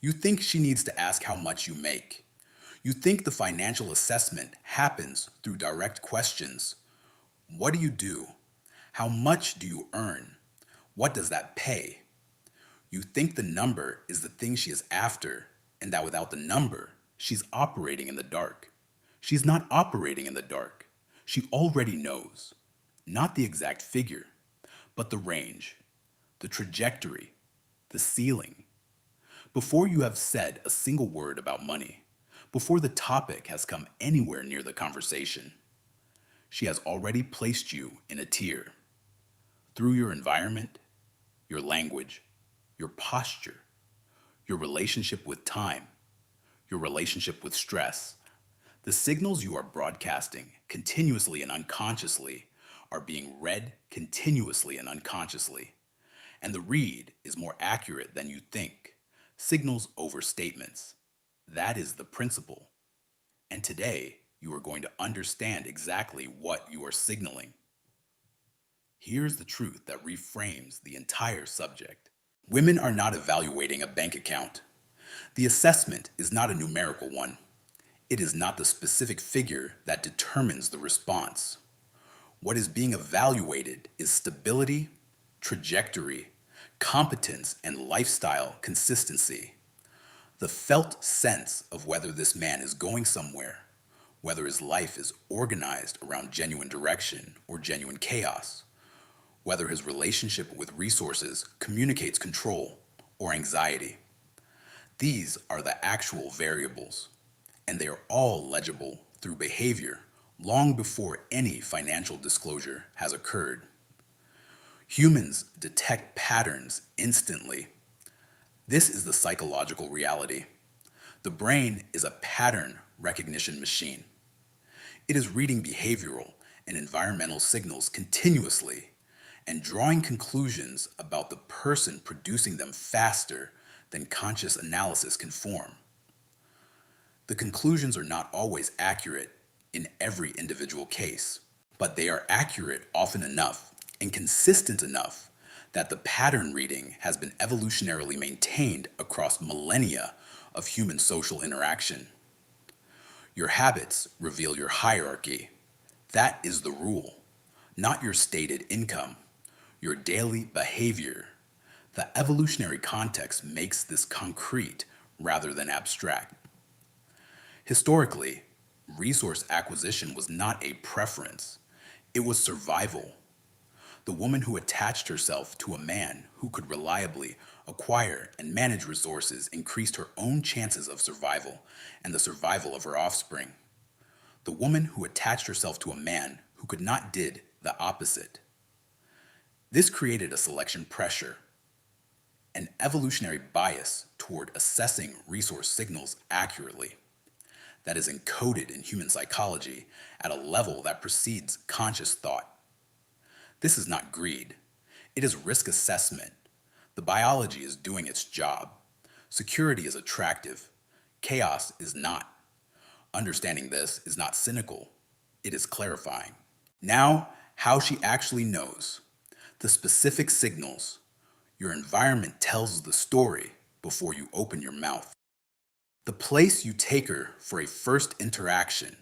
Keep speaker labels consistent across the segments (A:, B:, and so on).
A: You think she needs to ask how much you make. You think the financial assessment happens through direct questions. What do you do? How much do you earn? What does that pay? You think the number is the thing she is after, and that without the number, she's operating in the dark. She's not operating in the dark. She already knows. Not the exact figure, but the range, the trajectory, the ceiling. Before you have said a single word about money, before the topic has come anywhere near the conversation, she has already placed you in a tier through your environment, your language, your posture, your relationship with time, your relationship with stress. The signals you are broadcasting continuously and unconsciously are being read continuously and unconsciously. And the read is more accurate than you think. Signals over statements. That is the principle. And today, you are going to understand exactly what you are signaling. Here's the truth that reframes the entire subject. Women are not evaluating a bank account. The assessment is not a numerical one. It is not the specific figure that determines the response. What is being evaluated is stability, trajectory, competence, and lifestyle consistency. The felt sense of whether this man is going somewhere, whether his life is organized around genuine direction or genuine chaos, whether his relationship with resources communicates control or anxiety. These are the actual variables, and they are all legible through behavior long before any financial disclosure has occurred. Humans detect patterns instantly. This is the psychological reality. The brain is a pattern recognition machine. It is reading behavioral and environmental signals continuously and drawing conclusions about the person producing them faster than conscious analysis can form. The conclusions are not always accurate in every individual case, but they are accurate often enough and consistent enough that the pattern reading has been evolutionarily maintained across millennia of human social interaction. Your habits reveal your hierarchy. That is the rule, not your stated income, your daily behavior. The evolutionary context makes this concrete rather than abstract. Historically, resource acquisition was not a preference, it was survival. The woman who attached herself to a man who could reliably acquire and manage resources increased her own chances of survival and the survival of her offspring. The woman who attached herself to a man who could not did the opposite. This created a selection pressure, an evolutionary bias toward assessing resource signals accurately that is encoded in human psychology at a level that precedes conscious thought. This is not greed. It is risk assessment. The biology is doing its job. Security is attractive. Chaos is not. Understanding this is not cynical. It is clarifying. Now, how she actually knows. The specific signals. Your environment tells the story before you open your mouth. The place you take her for a first interaction,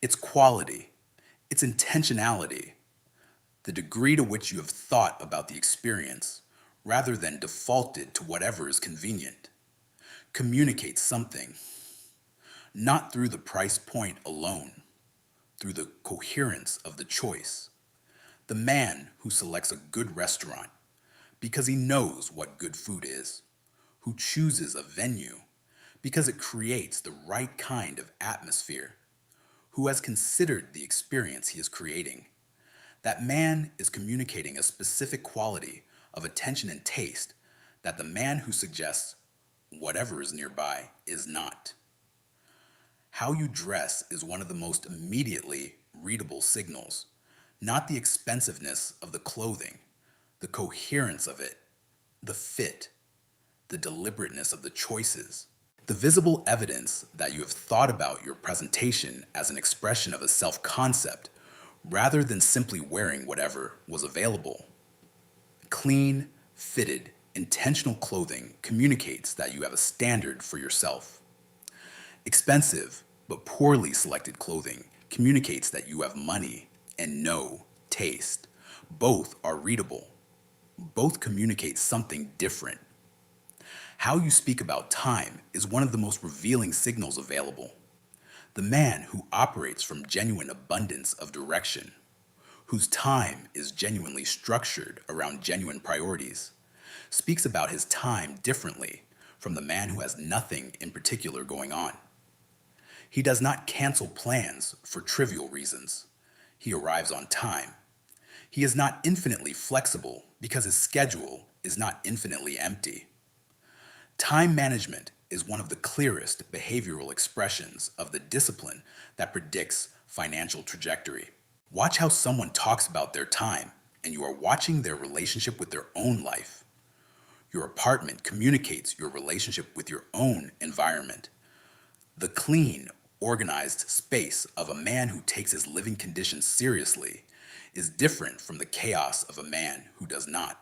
A: its quality, its intentionality, the degree to which you have thought about the experience, rather than defaulted to whatever is convenient, communicates something, not through the price point alone, through the coherence of the choice. The man who selects a good restaurant because he knows what good food is, who chooses a venue because it creates the right kind of atmosphere, who has considered the experience he is creating. That man is communicating a specific quality of attention and taste that the man who suggests whatever is nearby is not. How you dress is one of the most immediately readable signals, not the expensiveness of the clothing, the coherence of it, the fit, the deliberateness of the choices, the visible evidence that you have thought about your presentation as an expression of a self-concept rather than simply wearing whatever was available. Clean, fitted, Intentional clothing communicates that you have a standard for yourself. Expensive but poorly selected clothing communicates that you have money and no taste. Both are readable. Both communicate something different. How you speak about time is one of the most revealing signals available. The man who operates from genuine abundance of direction, whose time is genuinely structured around genuine priorities, speaks about his time differently from the man who has nothing in particular going on. He does not cancel plans for trivial reasons. He arrives on time. He is not infinitely flexible because his schedule is not infinitely empty. Time management is one of the clearest behavioral expressions of the discipline that predicts financial trajectory. Watch how someone talks about their time, and you are watching their relationship with their own life. Your apartment communicates your relationship with your own environment. The clean, organized space of a man who takes his living conditions seriously is different from the chaos of a man who does not.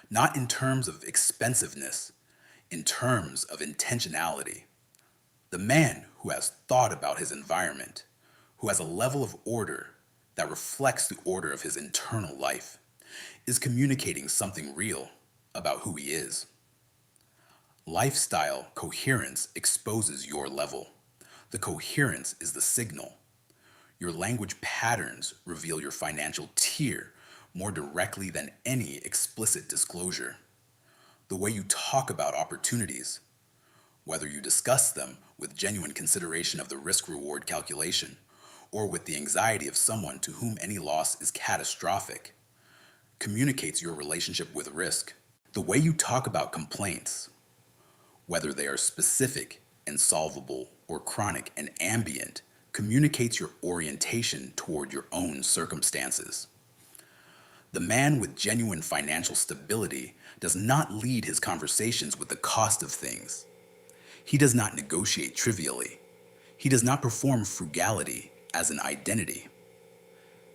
A: Not in terms of expensiveness, in terms of intentionality. The man who has thought about his environment, who has a level of order that reflects the order of his internal life, is communicating something real about who he is. Lifestyle coherence exposes your level. The coherence is the signal. Your language patterns reveal your financial tier more directly than any explicit disclosure. The way you talk about opportunities, whether you discuss them with genuine consideration of the risk-reward calculation, or with the anxiety of someone to whom any loss is catastrophic, communicates your relationship with risk. The way you talk about complaints, whether they are specific and solvable or chronic and ambient, communicates your orientation toward your own circumstances. The man with genuine financial stability does not lead his conversations with the cost of things. He does not negotiate trivially. He does not perform frugality as an identity.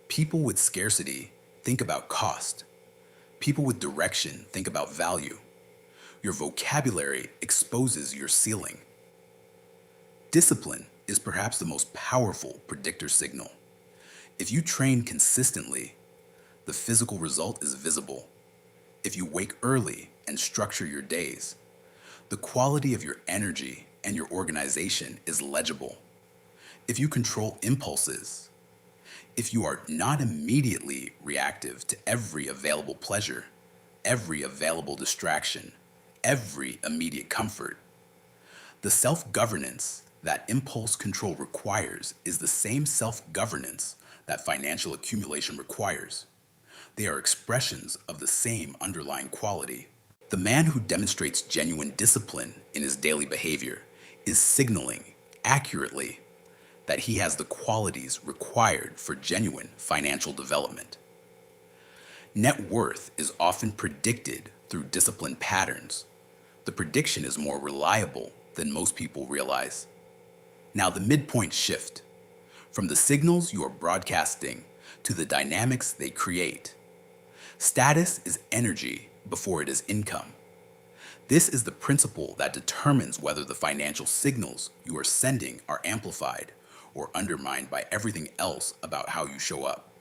A: People with scarcity think about cost. People with direction think about value. Your vocabulary exposes your ceiling. Discipline is perhaps the most powerful predictor signal. If you train consistently, the physical result is visible. If you wake early and structure your days, the quality of your energy and your organization is legible. If you control impulses, if you are not immediately reactive to every available pleasure, every available distraction, every immediate comfort, the self-governance that impulse control requires is the same self-governance that financial accumulation requires. They are expressions of the same underlying quality. The man who demonstrates genuine discipline in his daily behavior is signaling accurately that he has the qualities required for genuine financial development. Net worth is often predicted through discipline patterns. The prediction is more reliable than most people realize. Now the midpoint shift, from the signals you are broadcasting to the dynamics they create. Status is energy before it is income. This is the principle that determines whether the financial signals you are sending are amplified or undermined by everything else about how you show up.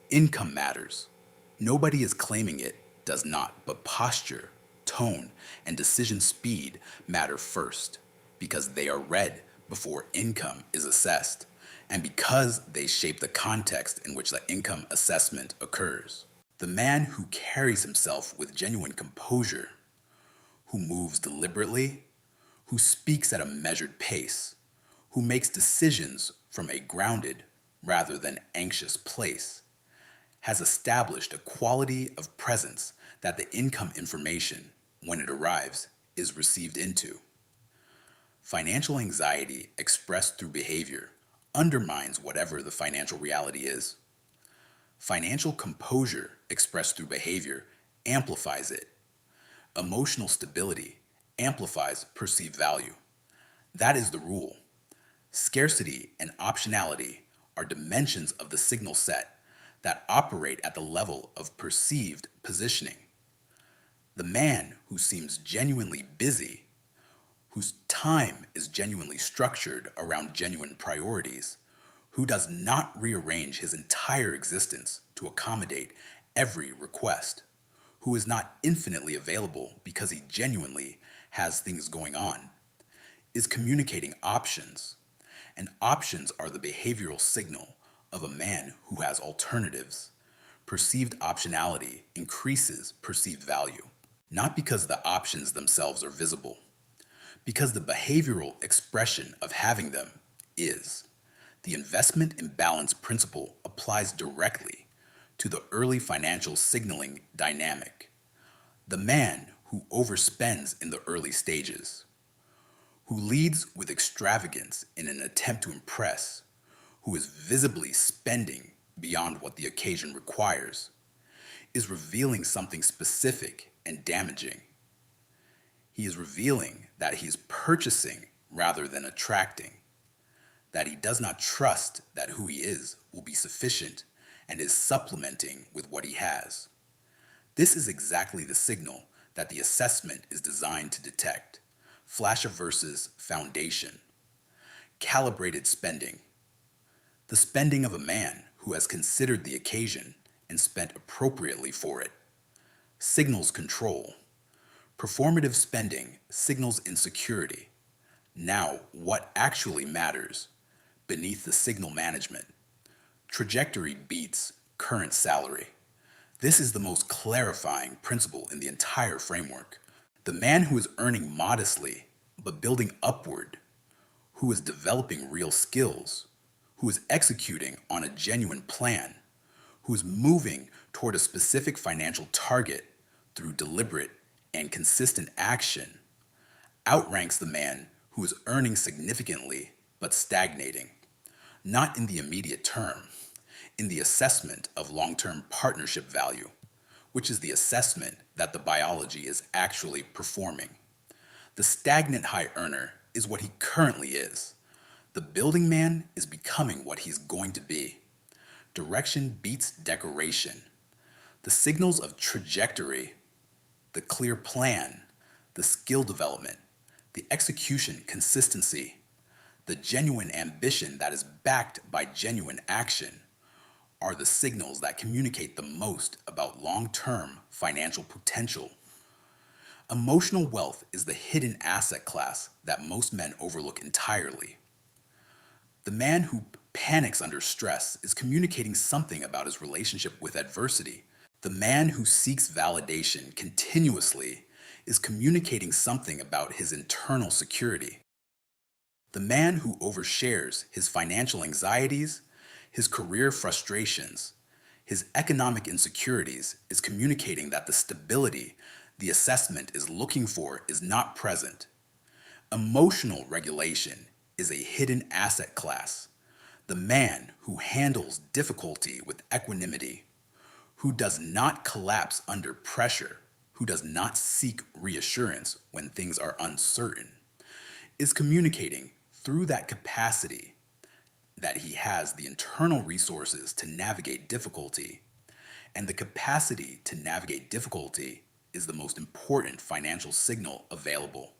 A: Income matters. Nobody is claiming it does not, but posture, tone, and decision speed matter first because they are read before income is assessed and because they shape the context in which the income assessment occurs. The man who carries himself with genuine composure, who moves deliberately, who speaks at a measured pace, who makes decisions from a grounded rather than anxious place, has established a quality of presence that the income information, when it arrives, is received into. Financial anxiety expressed through behavior undermines whatever the financial reality is. Financial composure expressed through behavior amplifies it. Emotional stability amplifies perceived value. That is the rule. Scarcity and optionality are dimensions of the signal set that operate at the level of perceived positioning. The man who seems genuinely busy, whose time is genuinely structured around genuine priorities, who does not rearrange his entire existence to accommodate every request, who is not infinitely available because he genuinely has things going on, is communicating options. And options are the behavioral signal of a man who has alternatives. Perceived optionality increases perceived value, not because the options themselves are visible, because the behavioral expression of having them is. The investment imbalance principle applies directly to the early financial signaling dynamic. The man who overspends in the early stages, who leads with extravagance in an attempt to impress, who is visibly spending beyond what the occasion requires, is revealing something specific and damaging. He is revealing that he is purchasing rather than attracting, that he does not trust that who he is will be sufficient and is supplementing with what he has. This is exactly the signal that the assessment is designed to detect. Flasher versus foundation. Calibrated spending. The spending of a man who has considered the occasion and spent appropriately for it. Signals control. Performative spending signals insecurity. Now, what actually matters beneath the signal management? Trajectory beats current salary. This is the most clarifying principle in the entire framework. The man who is earning modestly but building upward, who is developing real skills, who is executing on a genuine plan, who is moving toward a specific financial target through deliberate and consistent action, outranks the man who is earning significantly but stagnating, not in the immediate term, in the assessment of long-term partnership value, which is the assessment that the biology is actually performing. The stagnant high earner is what he currently is. The building man is becoming what he's going to be. Direction beats decoration. The signals of trajectory, the clear plan, the skill development, the execution consistency, the genuine ambition that is backed by genuine action are the signals that communicate the most about long-term financial potential. Emotional wealth is the hidden asset class that most men overlook entirely. The man who panics under stress is communicating something about his relationship with adversity. The man who seeks validation continuously is communicating something about his internal security. The man who overshares his financial anxieties, his career frustrations, his economic insecurities is communicating that the stability the assessment is looking for is not present. Emotional regulation is a hidden asset class. The man who handles difficulty with equanimity, who does not collapse under pressure, who does not seek reassurance when things are uncertain, is communicating through that capacity that he has the internal resources to navigate difficulty, and the capacity to navigate difficulty is the most important financial signal available,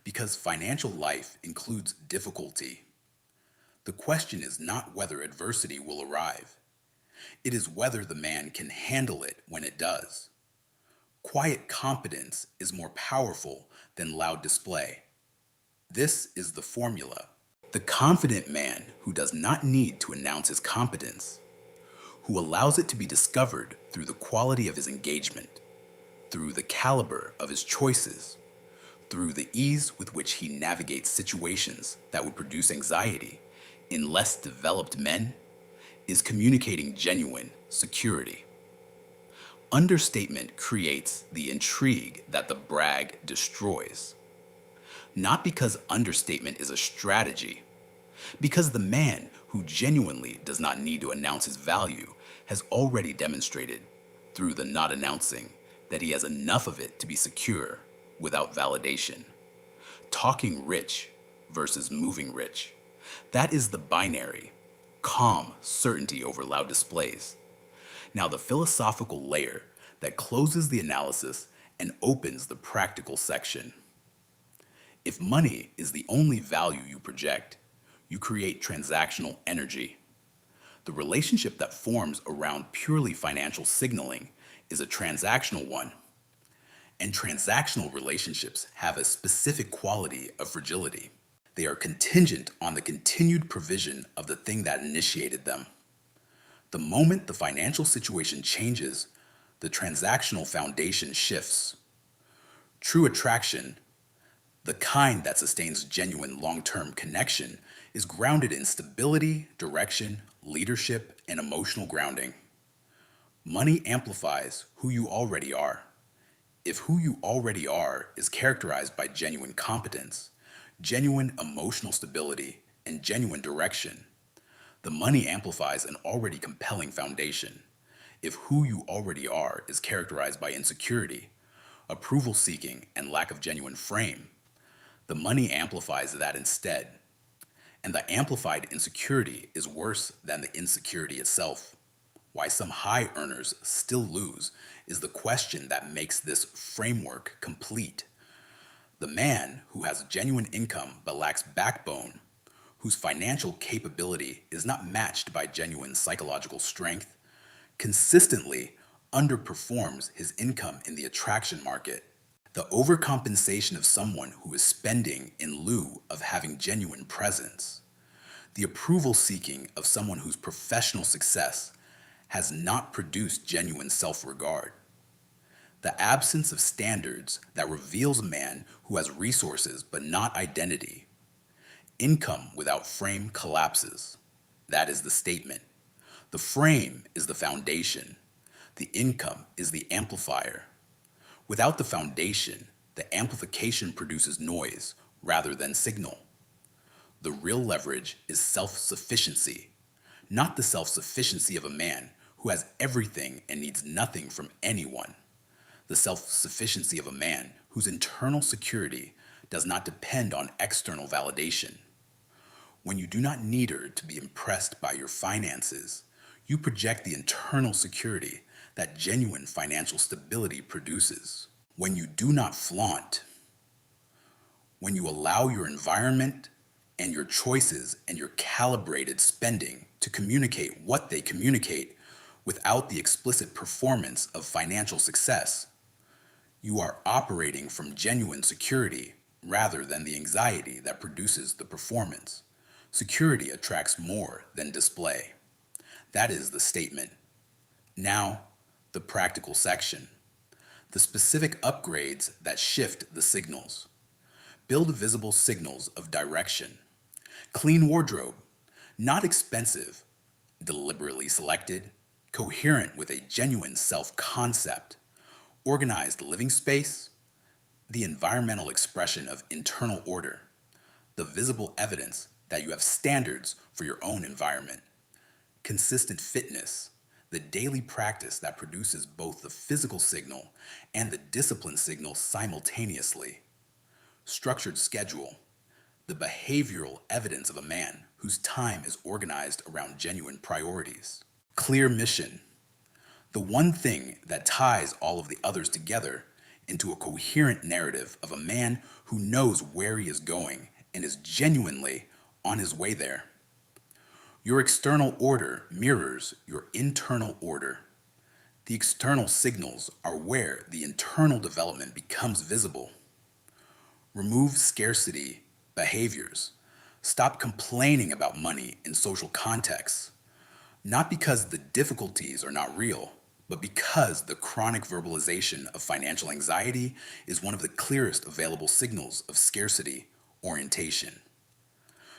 A: because financial life includes difficulty. The question is not whether adversity will arrive. It is whether the man can handle it when it does. Quiet competence is more powerful than loud display. This is the formula. The confident man who does not need to announce his competence, who allows it to be discovered through the quality of his engagement, through the caliber of his choices, through the ease with which he navigates situations that would produce anxiety in less developed men, is communicating genuine security. Understatement creates the intrigue that the brag destroys. Not because understatement is a strategy, because the man who genuinely does not need to announce his value has already demonstrated, through the not announcing, that he has enough of it to be secure without validation. Talking rich versus moving rich. That is the binary. Calm certainty over loud displays. Now the philosophical layer that closes the analysis and opens the practical section. If money is the only value you project, you create transactional energy. The relationship that forms around purely financial signaling is a transactional one, and transactional relationships have a specific quality of fragility. They are contingent on the continued provision of the thing that initiated them. The moment the financial situation changes, the transactional foundation shifts. True attraction, the kind that sustains genuine long-term connection, is grounded in stability, direction, leadership, and emotional grounding. Money amplifies who you already are. If who you already are is characterized by genuine competence, genuine emotional stability, and genuine direction, the money amplifies an already compelling foundation. If who you already are is characterized by insecurity, approval seeking, and lack of genuine frame, the money amplifies that instead. And the amplified insecurity is worse than the insecurity itself. Why some high earners still lose is the question that makes this framework complete. The man who has genuine income but lacks backbone, whose financial capability is not matched by genuine psychological strength, consistently underperforms his income in the attraction market. The overcompensation of someone who is spending in lieu of having genuine presence. The approval seeking of someone whose professional success has not produced genuine self-regard. The absence of standards that reveals a man who has resources but not identity. Income without frame collapses. That is the statement. The frame is the foundation. The income is the amplifier. Without the foundation, the amplification produces noise rather than signal. The real leverage is self-sufficiency, not the self-sufficiency of a man who has everything and needs nothing from anyone. The self-sufficiency of a man whose internal security does not depend on external validation. When you do not need her to be impressed by your finances, you project the internal security that genuine financial stability produces. When you do not flaunt, when you allow your environment and your choices and your calibrated spending to communicate what they communicate without the explicit performance of financial success, you are operating from genuine security rather than the anxiety that produces the performance. Security attracts more than display. That is the statement. Now, the practical section. The specific upgrades that shift the signals. Build visible signals of direction. Clean wardrobe. Not expensive, deliberately selected, coherent with a genuine self-concept. Organized living space. The environmental expression of internal order. The visible evidence that you have standards for your own environment. Consistent fitness. The daily practice that produces both the physical signal and the discipline signal simultaneously. Structured schedule. The behavioral evidence of a man whose time is organized around genuine priorities. Clear mission. The one thing that ties all of the others together into a coherent narrative of a man who knows where he is going and is genuinely on his way there. Your external order mirrors your internal order. The external signals are where the internal development becomes visible. Remove scarcity behaviors. Stop complaining about money in social contexts. Not because the difficulties are not real, but because the chronic verbalization of financial anxiety is one of the clearest available signals of scarcity orientation.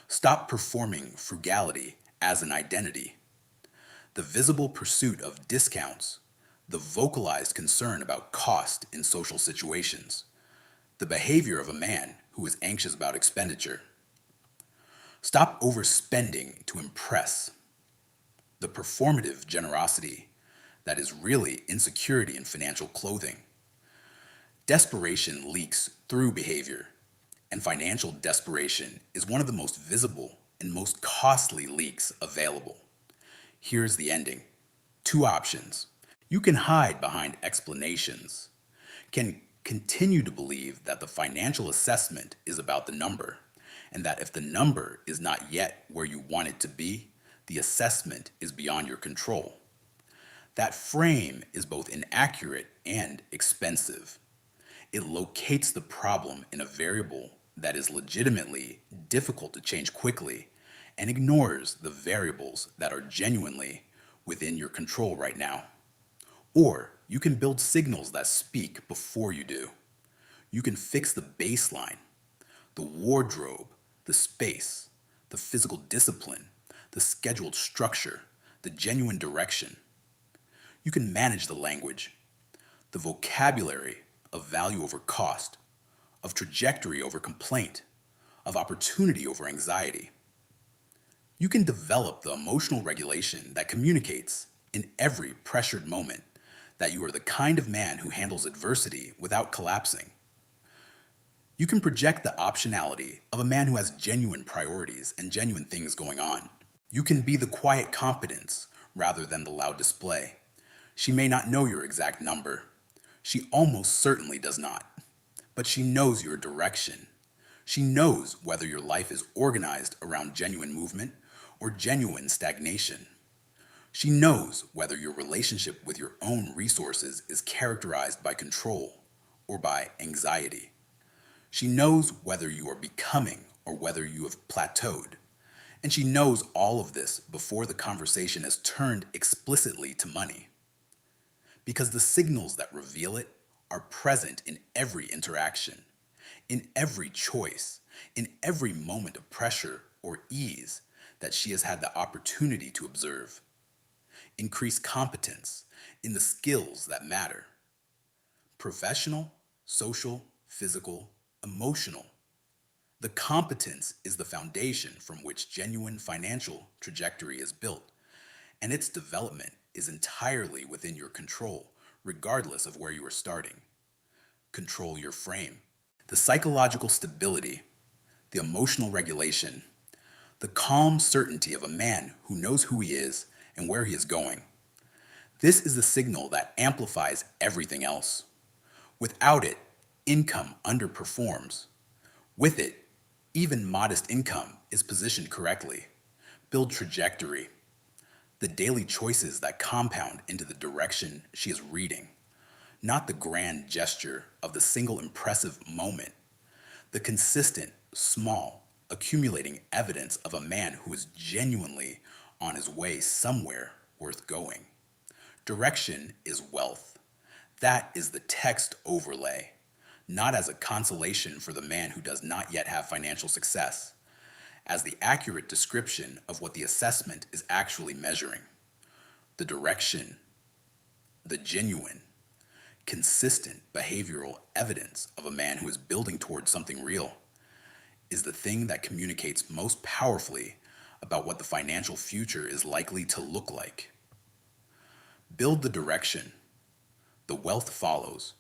A: Stop performing frugality as an identity. The visible pursuit of discounts, the vocalized concern about cost in social situations, the behavior of a man who is anxious about expenditure. Stop overspending to impress. The performative generosity that is really insecurity in financial clothing. Desperation leaks through behavior, and financial desperation is one of the most visible and most costly leaks available. Here's the ending. Two options. You can hide behind explanations, can Continue to believe that the financial assessment is about the number, and that if the number is not yet where you want it to be, the assessment is beyond your control. That frame is both inaccurate and expensive. It locates the problem in a variable that is legitimately difficult to change quickly and ignores the variables that are genuinely within your control right now. Or you can build signals that speak before you do. You can fix the baseline, the wardrobe, the space, the physical discipline, the scheduled structure, the genuine direction. You can manage the language, the vocabulary of value over cost, of trajectory over complaint, of opportunity over anxiety. You can develop the emotional regulation that communicates in every pressured moment that you are the kind of man who handles adversity without collapsing. You can project the optionality of a man who has genuine priorities and genuine things going on. You can be the quiet competence rather than the loud display. She may not know your exact number. She almost certainly does not. But she knows your direction. She knows whether your life is organized around genuine movement or genuine stagnation. She knows whether your relationship with your own resources is characterized by control or by anxiety. She knows whether you are becoming or whether you have plateaued. And she knows all of this before the conversation has turned explicitly to money. Because the signals that reveal it are present in every interaction, in every choice, in every moment of pressure or ease that she has had the opportunity to observe. Increase competence in the skills that matter: professional, social, physical, emotional. The competence is the foundation from which genuine financial trajectory is built, and its development is entirely within your control, regardless of where you are starting. Control your frame. The psychological stability, the emotional regulation, the calm certainty of a man who knows who he is and where he is going. This is the signal that amplifies everything else. Without it, income underperforms. With it, even modest income is positioned correctly. Build trajectory. The daily choices that compound into the direction she is reading, not the grand gesture of the single impressive moment, the consistent, small, accumulating evidence of a man who is genuinely on his way somewhere worth going. Direction is wealth. That is the text overlay, not as a consolation for the man who does not yet have financial success, as the accurate description of what the assessment is actually measuring. The direction, the genuine, consistent behavioral evidence of a man who is building towards something real, is the thing that communicates most powerfully about what the financial future is likely to look like. Build the direction. The wealth follows.